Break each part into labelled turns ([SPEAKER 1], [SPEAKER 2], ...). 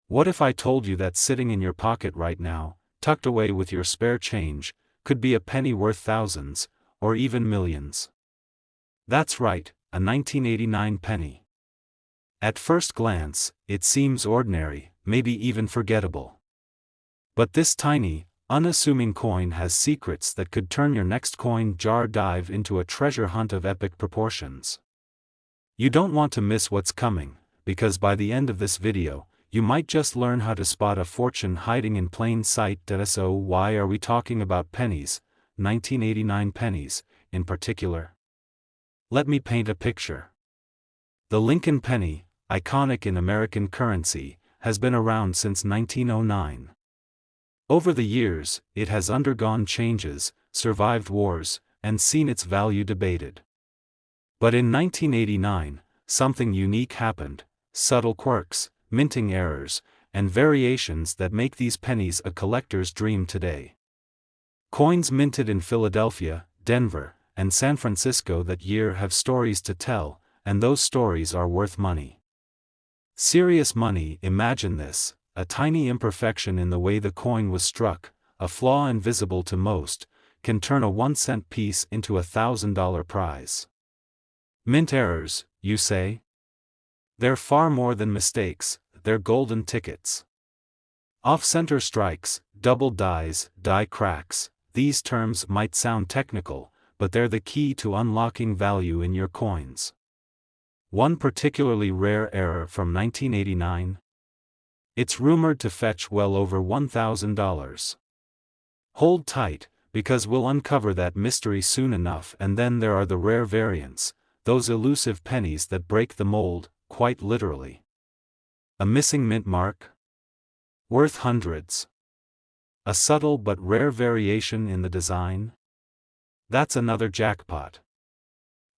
[SPEAKER 1] What if I told you that sitting in your pocket right now, tucked away with your spare change, could be a penny worth thousands, or even millions? That's right, a 1989 penny. At first glance, it seems ordinary, maybe even forgettable. But this tiny, unassuming coin has secrets that could turn your next coin jar dive into a treasure hunt of epic proportions. You don't want to miss what's coming, because by the end of this video, you might just learn how to spot a fortune hiding in plain sight. So why are we talking about pennies, 1989 pennies, in particular? Let me paint a picture. The Lincoln penny, iconic in American currency, has been around since 1909. Over the years, it has undergone changes, survived wars, and seen its value debated. But in 1989, something unique happened: subtle quirks, minting errors, and variations that make these pennies a collector's dream today. Coins minted in Philadelphia, Denver, and San Francisco that year have stories to tell, and those stories are worth money. Serious money. Imagine this: a tiny imperfection in the way the coin was struck, a flaw invisible to most, can turn a 1-cent piece into a $1,000 prize. Mint errors, you say? They're far more than mistakes, they're golden tickets. Off-center strikes, double dies, die cracks, these terms might sound technical, but they're the key to unlocking value in your coins. One particularly rare error from 1989? It's rumored to fetch well over $1,000. Hold tight, because we'll uncover that mystery soon enough. And then there are the rare variants, those elusive pennies that break the mold, quite literally. A missing mint mark? Worth hundreds. A subtle but rare variation in the design? That's another jackpot.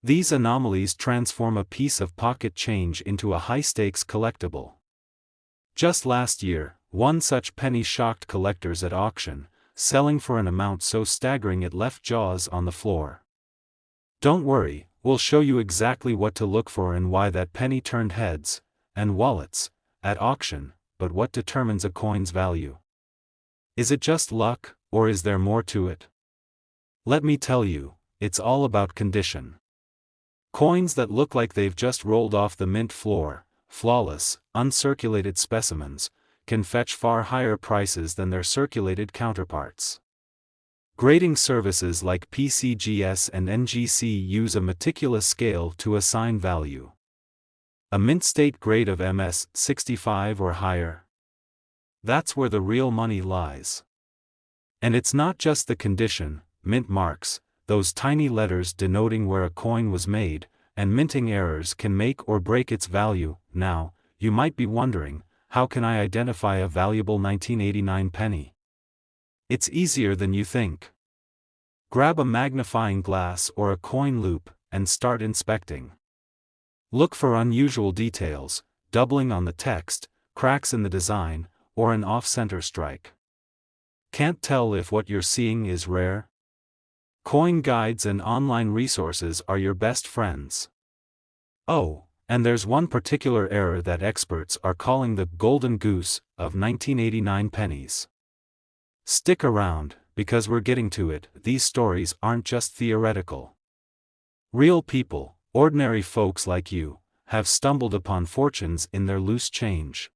[SPEAKER 1] These anomalies transform a piece of pocket change into a high-stakes collectible. Just last year, one such penny shocked collectors at auction, selling for an amount so staggering it left jaws on the floor. Don't worry, we'll show you exactly what to look for and why that penny turned heads, and wallets, at auction. But what determines a coin's value? Is it just luck, or is there more to it? Let me tell you, it's all about condition. Coins that look like they've just rolled off the mint floor, flawless, uncirculated specimens, can fetch far higher prices than their circulated counterparts. Grading services like PCGS and NGC use a meticulous scale to assign value. A mint state grade of MS 65 or higher? That's where the real money lies. And it's not just the condition: mint marks, those tiny letters denoting where a coin was made, and minting errors can make or break its value. Now, you might be wondering, how can I identify a valuable 1989 penny? It's easier than you think. Grab a magnifying glass or a coin loop, and start inspecting. Look for unusual details, doubling on the text, cracks in the design, or an off-center strike. Can't tell if what you're seeing is rare? Coin guides and online resources are your best friends. Oh, and there's one particular error that experts are calling the golden goose of 1989 pennies. Stick around, because we're getting to it. These stories aren't just theoretical. Real people, ordinary folks like you, have stumbled upon fortunes in their loose change.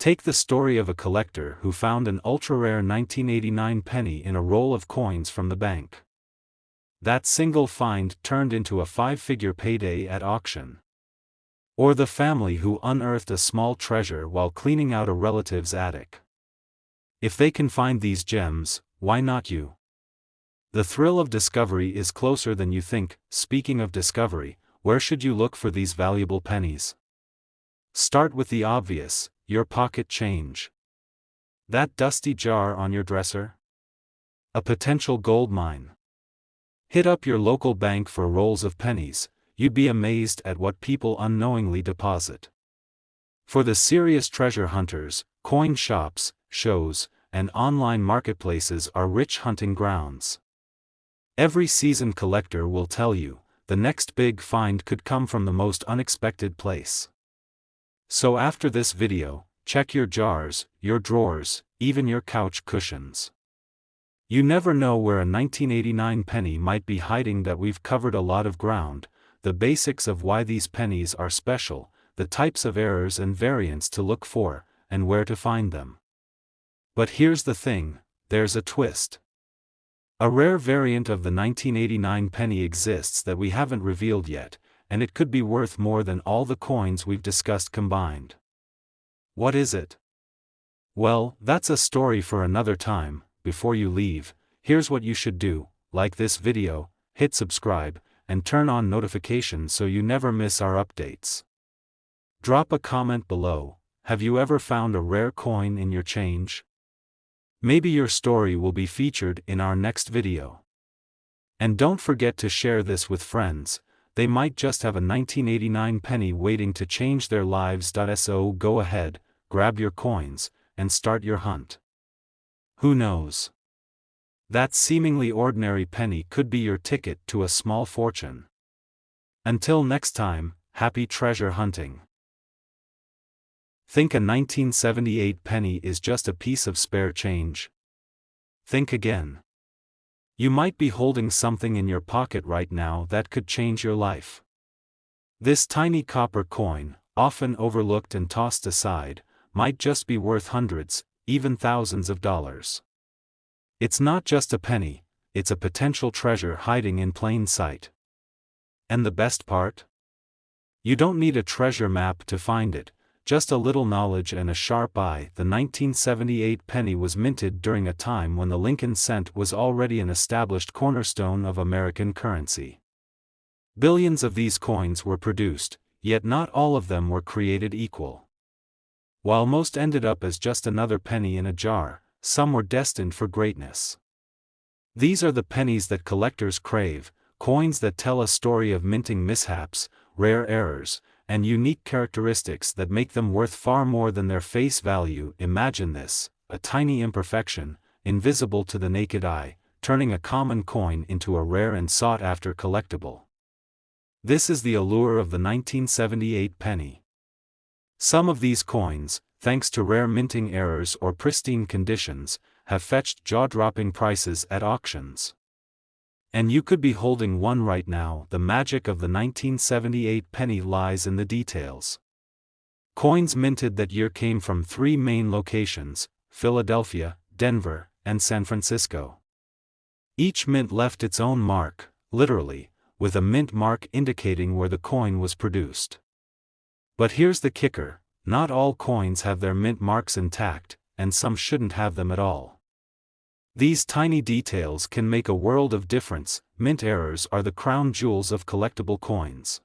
[SPEAKER 1] Take the story of a collector who found an ultra-rare 1989 penny in a roll of coins from the bank. That single find turned into a 5-figure payday at auction. Or the family who unearthed a small treasure while cleaning out a relative's attic. If they can find these gems, why not you? The thrill of discovery is closer than you think. Speaking of discovery, where should you look for these valuable pennies? Start with the obvious: your pocket change. That dusty jar on your dresser? A potential gold mine. Hit up your local bank for rolls of pennies. You'd be amazed at what people unknowingly deposit. For the serious treasure hunters, coin shops, shows, and online marketplaces are rich hunting grounds. Every seasoned collector will tell you, the next big find could come from the most unexpected place. So after this video, check your jars, your drawers, even your couch cushions. You never know where a 1989 penny might be hiding. That we've covered a lot of ground, the basics of why these pennies are special, the types of errors and variants to look for, and where to find them. But here's the thing, there's a twist. A rare variant of the 1989 penny exists that we haven't revealed yet, and it could be worth more than all the coins we've discussed combined. What is it? Well, that's a story for another time. Before you leave, here's what you should do: like this video, hit subscribe, and turn on notifications so you never miss our updates. Drop a comment below. Have you ever found a rare coin in your change? Maybe your story will be featured in our next video. And don't forget to share this with friends, they might just have a 1989 penny waiting to change their lives. So go ahead, grab your coins, and start your hunt. Who knows? That seemingly ordinary penny could be your ticket to a small fortune. Until next time, happy treasure hunting. Think a 1978 penny is just a piece of spare change? Think again. You might be holding something in your pocket right now that could change your life. This tiny copper coin, often overlooked and tossed aside, might just be worth hundreds, even thousands of dollars. It's not just a penny, it's a potential treasure hiding in plain sight. And the best part? You don't need a treasure map to find it, just a little knowledge and a sharp eye. The 1978 penny was minted during a time when the Lincoln cent was already an established cornerstone of American currency. Billions of these coins were produced, yet not all of them were created equal. While most ended up as just another penny in a jar, some were destined for greatness. These are the pennies that collectors crave, coins that tell a story of minting mishaps, rare errors, and unique characteristics that make them worth far more than their face value. Imagine this: a tiny imperfection, invisible to the naked eye, turning a common coin into a rare and sought-after collectible. This is the allure of the 1978 penny. Some of these coins, thanks to rare minting errors or pristine conditions, have fetched jaw-dropping prices at auctions. And you could be holding one right now. The magic of the 1978 penny lies in the details. Coins minted that year came from 3 main locations: Philadelphia, Denver, and San Francisco. Each mint left its own mark, literally, with a mint mark indicating where the coin was produced. But here's the kicker: not all coins have their mint marks intact, and some shouldn't have them at all. These tiny details can make a world of difference. Mint errors are the crown jewels of collectible coins.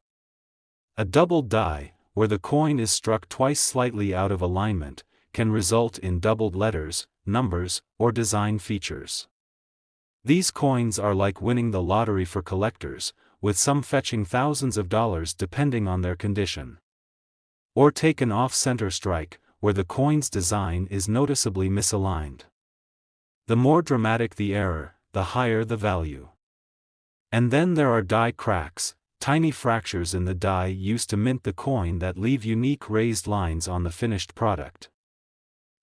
[SPEAKER 1] A doubled die, where the coin is struck twice slightly out of alignment, can result in doubled letters, numbers, or design features. These coins are like winning the lottery for collectors, with some fetching thousands of dollars depending on their condition. Or take an off-center strike, where the coin's design is noticeably misaligned. The more dramatic the error, the higher the value. And then there are die cracks, tiny fractures in the die used to mint the coin that leave unique raised lines on the finished product.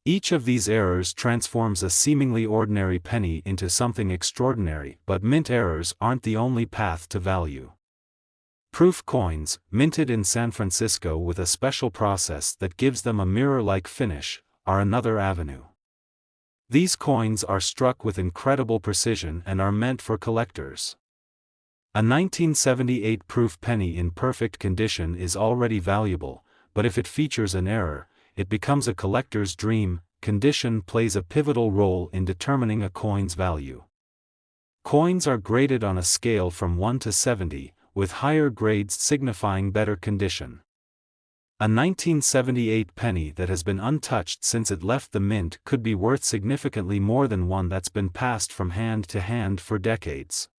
[SPEAKER 1] Each of these errors transforms a seemingly ordinary penny into something extraordinary. But mint errors aren't the only path to value. Proof coins, minted in San Francisco with a special process that gives them a mirror-like finish, are another avenue. These coins are struck with incredible precision and are meant for collectors. A 1978 proof penny in perfect condition is already valuable, but if it features an error, it becomes a collector's dream. Condition plays a pivotal role in determining a coin's value. Coins are graded on a scale from 1 to 70, with higher grades signifying better condition. A 1978 penny that has been untouched since it left the mint could be worth significantly more than one that's been passed from hand to hand for decades.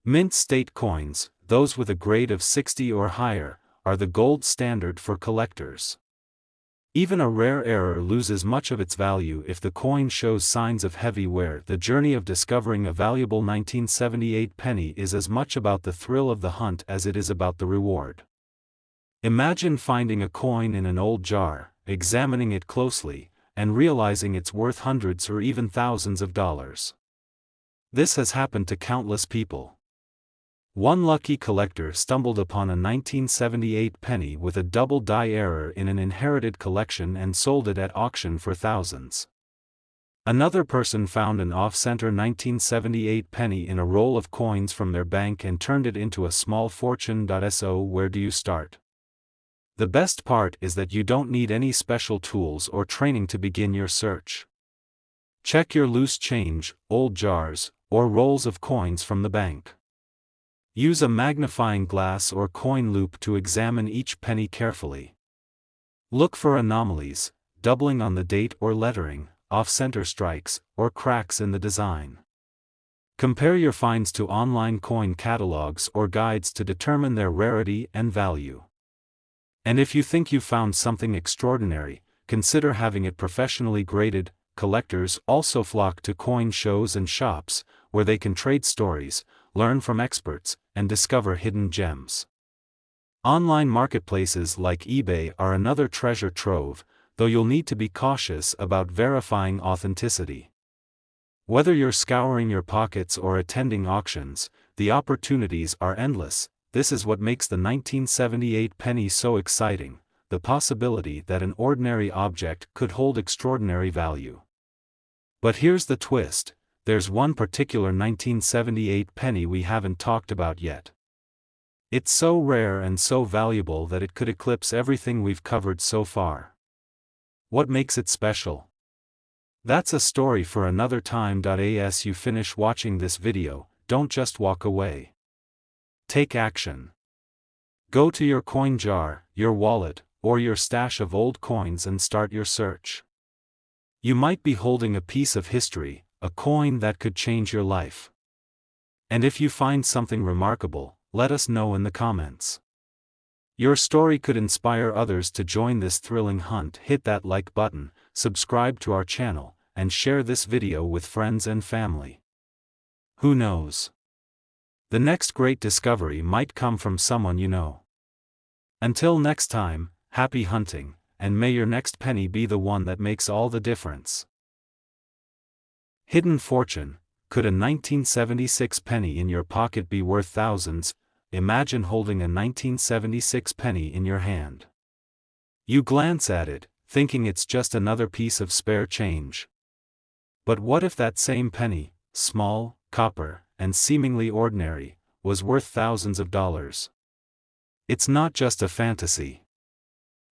[SPEAKER 1] Mint state coins, those with a grade of 60 or higher, are the gold standard for collectors. Even a rare error loses much of its value if the coin shows signs of heavy wear. The journey of discovering a valuable 1978 penny is as much about the thrill of the hunt as it is about the reward. Imagine finding a coin in an old jar, examining it closely, and realizing it's worth hundreds or even thousands of dollars. This has happened to countless people. One lucky collector stumbled upon a 1978 penny with a double die error in an inherited collection and sold it at auction for thousands. Another person found an off-center 1978 penny in a roll of coins from their bank and turned it into a small fortune. So where do you start? The best part is that you don't need any special tools or training to begin your search. Check your loose change, old jars, or rolls of coins from the bank. Use a magnifying glass or coin loop to examine each penny carefully. Look for anomalies, doubling on the date or lettering, off-center strikes, or cracks in the design. Compare your finds to online coin catalogs or guides to determine their rarity and value. And if you think you found something extraordinary, consider having it professionally graded. Collectors also flock to coin shows and shops, where they can trade stories, learn from experts, and discover hidden gems. Online marketplaces like eBay are another treasure trove, though you'll need to be cautious about verifying authenticity. Whether you're scouring your pockets or attending auctions, the opportunities are endless. This is what makes the 1978 penny so exciting, the possibility that an ordinary object could hold extraordinary value. But here's the twist, there's one particular 1978 penny we haven't talked about yet. It's so rare and so valuable that it could eclipse everything we've covered so far. What makes it special? That's a story for another time. As you finish watching this video, don't just walk away. Take action. Go to your coin jar, your wallet, or your stash of old coins and start your search. You might be holding a piece of history, a coin that could change your life. And if you find something remarkable, let us know in the comments. Your story could inspire others to join this thrilling hunt. Hit that like button, subscribe to our channel, and share this video with friends and family. Who knows? The next great discovery might come from someone you know. Until next time, happy hunting, and may your next penny be the one that makes all the difference. Hidden fortune. Could a 1976 penny in your pocket be worth thousands? Imagine holding a 1976 penny in your hand. You glance at it, thinking it's just another piece of spare change. But what if that same penny, small, copper, and seemingly ordinary, was worth thousands of dollars? It's not just a fantasy.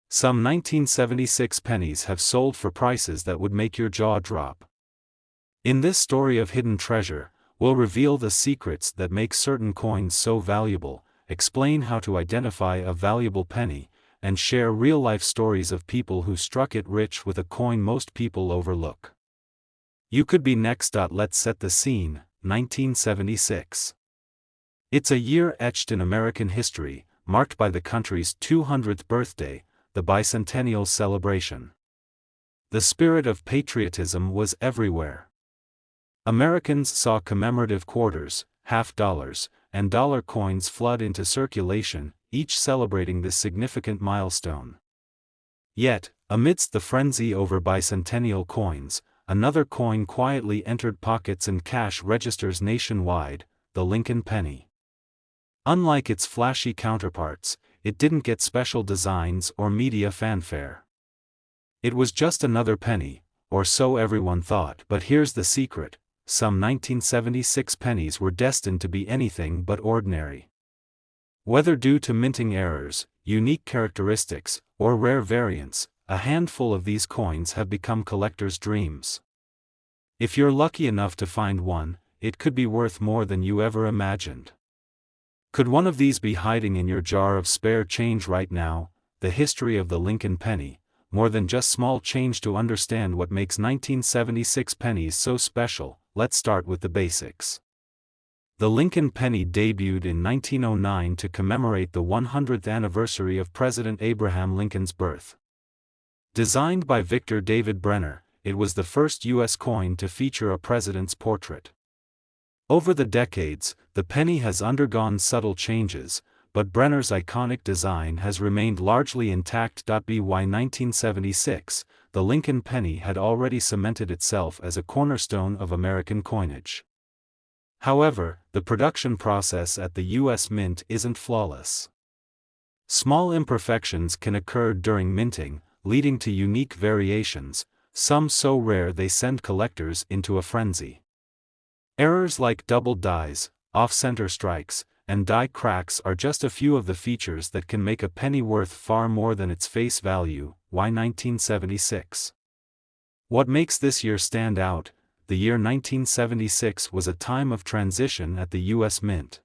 [SPEAKER 1] Some 1976 pennies have sold for prices that would make your jaw drop. In this story of hidden treasure, we'll reveal the secrets that make certain coins so valuable, explain how to identify a valuable penny, and share real-life stories of people who struck it rich with a coin most people overlook. You could be next. Let's set the scene. 1976. It's a year etched in American history, marked by the country's 200th birthday, the bicentennial celebration. The spirit of patriotism was everywhere. Americans saw commemorative quarters, half dollars, and dollar coins flood into circulation, each celebrating this significant milestone. Yet, amidst the frenzy over bicentennial coins, another coin quietly entered pockets and cash registers nationwide, the Lincoln penny. Unlike its flashy counterparts, it didn't get special designs or media fanfare. It was just another penny, or so everyone thought. But here's the secret. Some 1976 pennies were destined to be anything but ordinary. Whether due to minting errors, unique characteristics, or rare variants, a handful of these coins have become collectors' dreams. If you're lucky enough to find one, it could be worth more than you ever imagined. Could one of these be hiding in your jar of spare change right now? The history of the Lincoln penny, more than just small change. To understand what makes 1976 pennies so special, let's start with the basics. The Lincoln penny debuted in 1909 to commemorate the 100th anniversary of President Abraham Lincoln's birth. Designed by Victor David Brenner, it was the first U.S. coin to feature a president's portrait. Over the decades, the penny has undergone subtle changes, but Brenner's iconic design has remained largely intact. By 1976, the Lincoln penny had already cemented itself as a cornerstone of American coinage. However, the production process at the U.S. Mint isn't flawless. Small imperfections can occur during minting, leading to unique variations, some so rare they send collectors into a frenzy. Errors like doubled dies, off-center strikes, and die cracks are just a few of the features that can make a penny worth far more than its face value. 1976. What makes this year stand out? The year 1976 was a time of transition at the U.S. Mint.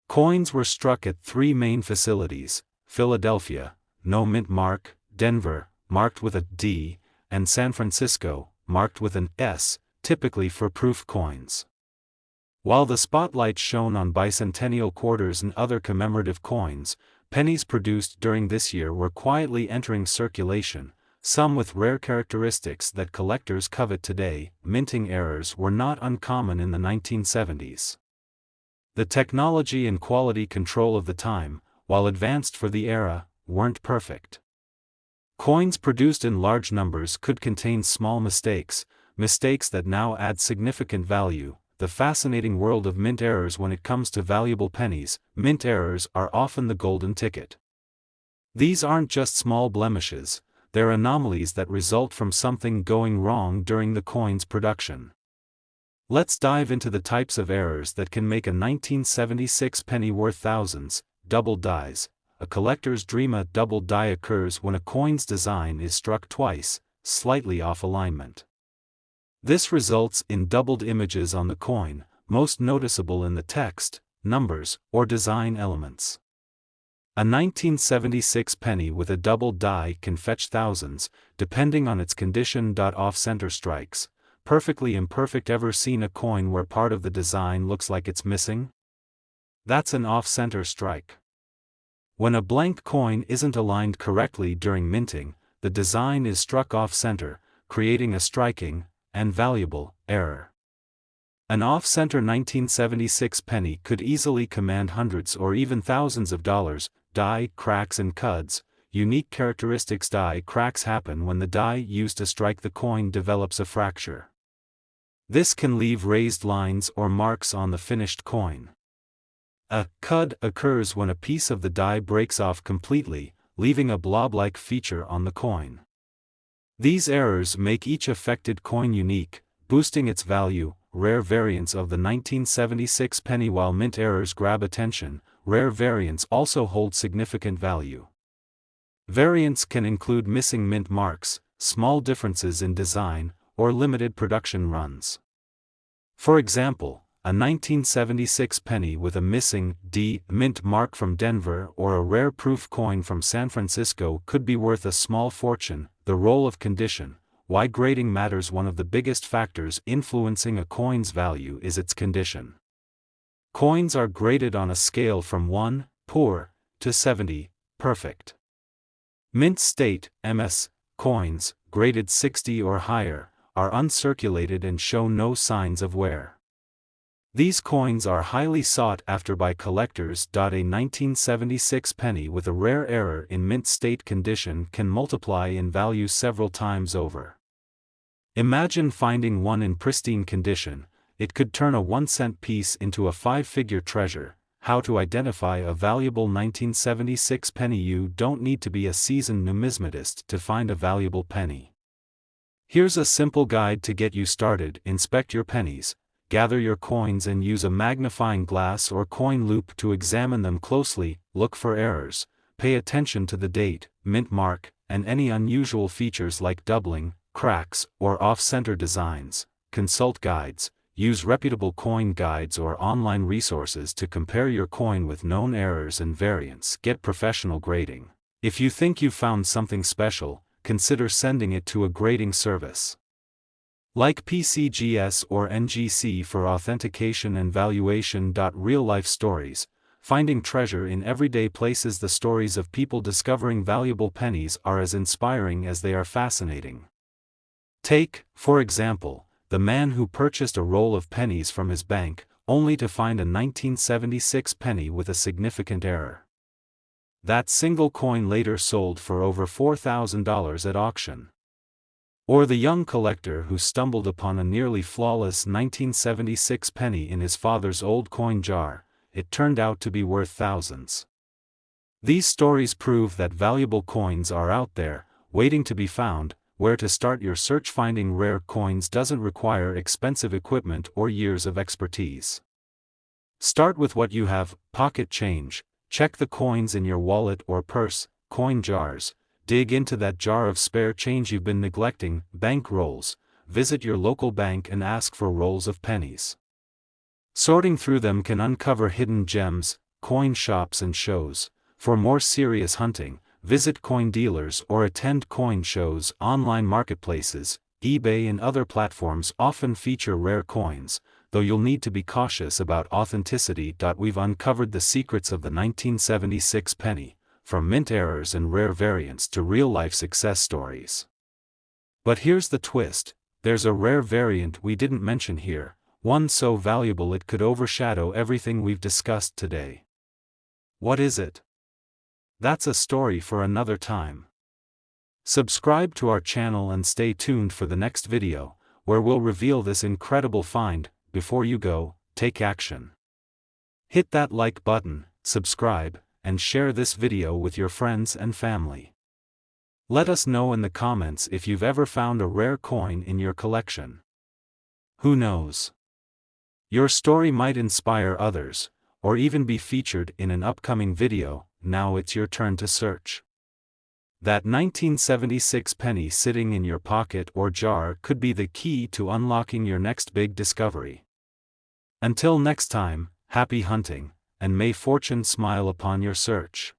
[SPEAKER 1] Coins were struck at three main facilities: Philadelphia, no mint mark; Denver, marked with a D; and San Francisco, marked with an S, typically for proof coins. While the spotlight shone on bicentennial quarters and other commemorative coins, pennies produced during this year were quietly entering circulation, some with rare characteristics that collectors covet today. Minting errors were not uncommon in the 1970s. The technology and quality control of the time, while advanced for the era, weren't perfect. Coins produced in large numbers could contain small mistakes that now add significant value. The fascinating world of mint errors. When it comes to valuable pennies, mint errors are often the golden ticket. These aren't just small blemishes, they're anomalies that result from something going wrong during the coin's production. Let's dive into the types of errors that can make a 1976 penny worth thousands. Doubled dies. A collector's dream. A doubled die occurs when a coin's design is struck twice, slightly off alignment. This results in doubled images on the coin, most noticeable in the text, numbers, or design elements. A 1976 penny with a doubled die can fetch thousands, depending on its condition. Off-center strikes. Perfectly imperfect. Ever seen a coin where part of the design looks like it's missing? That's an off-center strike. When a blank coin isn't aligned correctly during minting, the design is struck off-center, creating a striking and valuable error. An off-center 1976 penny could easily command hundreds or even thousands of dollars. Die cracks and cuds. Unique characteristics. Die cracks happen when the die used to strike the coin develops a fracture. This can leave raised lines or marks on the finished coin. A cud occurs when a piece of the die breaks off completely, leaving a blob-like feature on the coin. These errors make each affected coin unique, boosting its value. Rare variants of the 1976 penny. While mint errors grab attention, rare variants also hold significant value. Variants can include missing mint marks, small differences in design, or limited production runs. For example, a 1976 penny with a missing D mint mark from Denver or a rare proof coin from San Francisco could be worth a small fortune. The role of condition. Why grading matters. One of the biggest factors influencing a coin's value is its condition. Coins are graded on a scale from 1, poor, to 70, perfect. Mint state, MS, coins, graded 60 or higher, are uncirculated and show no signs of wear. These coins are highly sought after by collectors. A 1976 penny with a rare error in mint state condition can multiply in value several times over. Imagine finding one in pristine condition. It could turn a 1-cent piece into a 5-figure treasure. How to identify a valuable 1976 penny? You don't need to be a seasoned numismatist to find a valuable penny. Here's a simple guide to get you started. Inspect your pennies. Gather your coins and use a magnifying glass or coin loop to examine them closely. Look for errors. Pay attention to the date, mint mark, and any unusual features like doubling, cracks, or off-center designs. Consult guides. Use reputable coin guides or online resources to compare your coin with known errors and variants. Get professional grading. If you think you've found something special, consider sending it to a grading service like PCGS or NGC for authentication and valuation. Real-life stories. Finding treasure in everyday places. The stories of people discovering valuable pennies are as inspiring as they are fascinating. Take, for example, the man who purchased a roll of pennies from his bank, only to find a 1976 penny with a significant error. That single coin later sold for over $4,000 at auction. Or the young collector who stumbled upon a nearly flawless 1976 penny in his father's old coin jar. It turned out to be worth thousands. These stories prove that valuable coins are out there, waiting to be found. Where to start your search? Finding rare coins doesn't require expensive equipment or years of expertise. Start with what you have: pocket change. Check the coins in your wallet or purse. Coin jars. Dig into that jar of spare change you've been neglecting. Bank rolls. Visit your local bank and ask for rolls of pennies. Sorting through them can uncover hidden gems. Coin shops and shows. For more serious hunting, visit coin dealers or attend coin shows. Online marketplaces, eBay and other platforms often feature rare coins, though you'll need to be cautious about authenticity. We've uncovered the secrets of the 1976 penny, from mint errors and rare variants to real-life success stories. But here's the twist: there's a rare variant we didn't mention here, one so valuable it could overshadow everything we've discussed today. What is it? That's a story for another time. Subscribe to our channel and stay tuned for the next video, where we'll reveal this incredible find. Before you go, take action. Hit that like button, subscribe, and share this video with your friends and family. Let us know in the comments if you've ever found a rare coin in your collection. Who knows? Your story might inspire others, or even be featured in an upcoming video. Now it's your turn to search. That 1976 penny sitting in your pocket or jar could be the key to unlocking your next big discovery. Until next time, happy hunting, and may fortune smile upon your search.